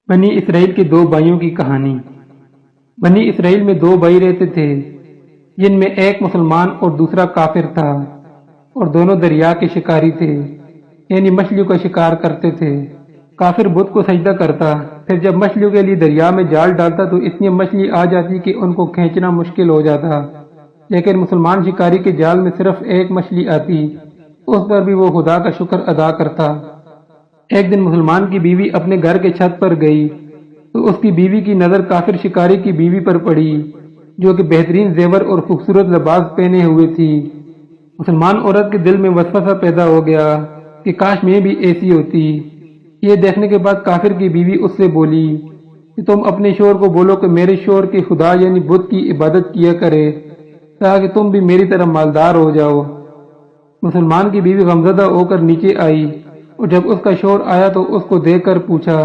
بنی اسرائیل کے دو بھائیوں کی کہانی۔ بنی اسرائیل میں دو بھائی رہتے تھے جن میں ایک مسلمان اور دوسرا کافر تھا، اور دونوں دریا کے شکاری تھے، یعنی مچھلیوں کا شکار کرتے تھے۔ کافر بت کو سجدہ کرتا، پھر جب مچھلیوں کے لیے دریا میں جال ڈالتا تو اتنی مچھلی آ جاتی کہ ان کو کھینچنا مشکل ہو جاتا، لیکن مسلمان شکاری کے جال میں صرف ایک مچھلی آتی، اس پر بھی وہ خدا کا شکر ادا کرتا۔ ایک دن مسلمان کی بیوی اپنے گھر کے چھت پر گئی تو اس کی بیوی کی نظر کافر شکاری کی بیوی پر پڑی، جو کہ بہترین زیور اور خوبصورت لباس پہنے ہوئے تھی۔ مسلمان عورت کے دل میں وسوسہ پیدا ہو گیا کہ کاش میں بھی ایسی ہوتی۔ یہ دیکھنے کے بعد کافر کی بیوی اس سے بولی کہ تم اپنے شوہر کو بولو کہ میرے شوہر کے خدا یعنی بت کی عبادت کیا کرے تاکہ تم بھی میری طرح مالدار ہو جاؤ۔ مسلمان کی بیوی غمزدہ ہو کر نیچے آئی، اور جب اس کا شوہر آیا تو اس کو دیکھ کر پوچھا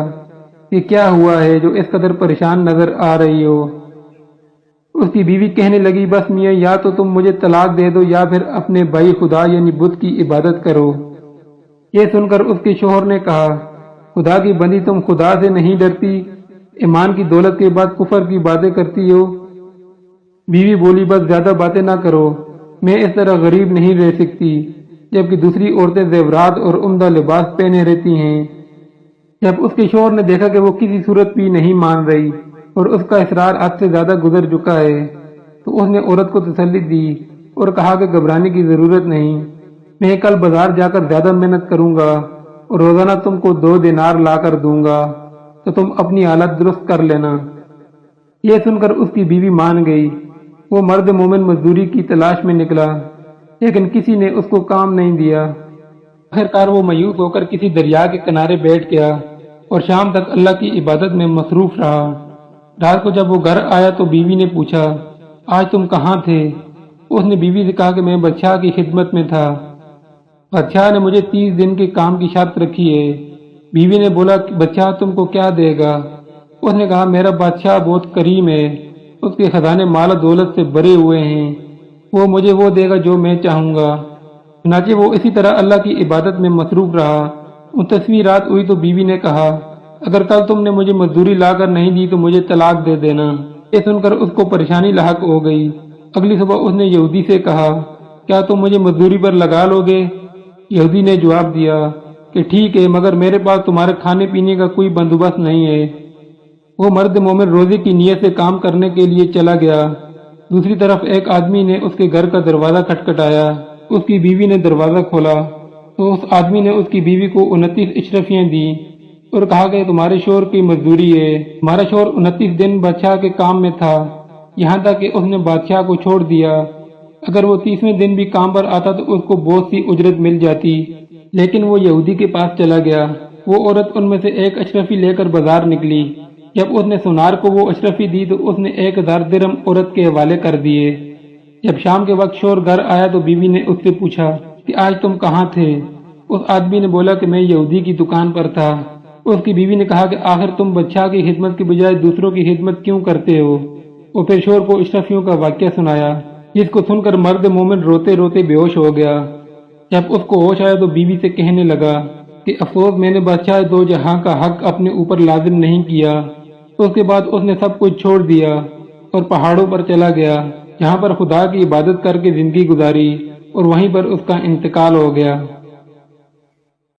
کہ کیا ہوا ہے جو اس قدر پریشان نظر آ رہی ہو۔ اس کی بیوی کہنے لگی بس میاں، یا تو تم مجھے طلاق دے دو یا پھر اپنے بھائی خدا یعنی بت کی عبادت کرو۔ یہ سن کر اس کے شوہر نے کہا خدا کی بندی، تم خدا سے نہیں ڈرتی، ایمان کی دولت کے بعد کفر کی باتیں کرتی ہو۔ بیوی بولی بس زیادہ باتیں نہ کرو، میں اس طرح غریب نہیں رہ سکتی، جبکہ دوسری عورتیں زیورات اور عمدہ لباس پہنے رہتی ہیں۔ جب اس کے شوہر نے دیکھا کہ وہ کسی صورت بھی نہیں مان رہی اور اس کا اصرار حد سے زیادہ گزر چکا ہے تو اس نے عورت کو تسلی دی اور کہا کہ گھبرانے کی ضرورت نہیں، میں کل بازار جا کر زیادہ محنت کروں گا اور روزانہ تم کو 2 دینار لا کر دوں گا، تو تم اپنی حالت درست کر لینا۔ یہ سن کر اس کی بیوی مان گئی۔ وہ مرد مومن مزدوری کی تلاش میں نکلا، لیکن کسی نے اس کو کام نہیں دیا۔ آخرکار وہ مایوس ہو کر کسی دریا کے کنارے بیٹھ گیا اور شام تک اللہ کی عبادت میں مصروف رہا۔ رات کو جب وہ گھر آیا تو بیوی نے پوچھا آج تم کہاں تھے؟ اس نے بیوی سے کہا کہ میں بادشاہ کی خدمت میں تھا، بادشاہ نے مجھے 30 دن کے کام کی شرط رکھی ہے۔ بیوی نے بولا کہ بادشاہ تم کو کیا دے گا؟ اس نے کہا میرا بادشاہ بہت کریم ہے، اس کے خزانے مال و دولت سے بھرے ہوئے ہیں، وہ مجھے وہ دے گا جو میں چاہوں گا۔ چنانچہ وہ اسی طرح اللہ کی عبادت میں مصروف رہا۔ 29ویں رات ہوئی تو بیوی نے کہا اگر کل تم نے مجھے مزدوری لا کر نہیں دی تو مجھے طلاق دے دینا۔ یہ سن کر اس کو پریشانی لاحق ہو گئی۔ اگلی صبح اس نے یہودی سے کہا کیا تم مجھے مزدوری پر لگا لو گے؟ یہودی نے جواب دیا کہ ٹھیک ہے، مگر میرے پاس تمہارے کھانے پینے کا کوئی بندوبست نہیں ہے۔ وہ مرد مومن روزے کی نیت سے کام کرنے کے لیے چلا گیا۔ دوسری طرف ایک آدمی نے اس کے گھر کا دروازہ کھٹکھٹایا۔ اس کی بیوی نے دروازہ کھولا تو اس آدمی نے اس کی بیوی کو 29 اشرفیاں دی اور کہا کہ تمہارے شوہر کی مزدوری ہے۔ ہمارا شوہر 29 دن بادشاہ کے کام میں تھا، یہاں تک کہ اس نے بادشاہ کو چھوڑ دیا۔ اگر وہ 30ویں دن بھی کام پر آتا تو اس کو بہت سی اجرت مل جاتی، لیکن وہ یہودی کے پاس چلا گیا۔ وہ عورت ان میں سے ایک اشرفی لے کر بازار نکلی۔ جب اس نے سونار کو وہ اشرفی دی تو اس نے 1000 درہم عورت کے حوالے کر دیے۔ جب شام کے وقت شوہر گھر آیا تو بیوی نے اس سے پوچھا کہ آج تم کہاں تھے؟ اس آدمی نے بولا کہ میں یہودی کی دکان پر تھا۔ اس کی بیوی نے کہا کہ آخر تم بادشاہ کی خدمت کے بجائے دوسروں کی خدمت کیوں کرتے ہو؟ اور پھر شوہر کو اشرفیوں کا واقعہ سنایا، جس کو سن کر مرد مومن روتے روتے بے ہوش ہو گیا۔ جب اس کو ہوش آیا تو بیوی سے کہنے لگا کہ افسوس میں نے بادشاہ دو جہاں کا حق اپنے اوپر لازم نہیں کیا۔ تو اس کے بعد اس نے سب کچھ چھوڑ دیا اور پہاڑوں پر چلا گیا، جہاں پر خدا کی عبادت کر کے زندگی گزاری، اور وہیں پر اس کا انتقال ہو گیا۔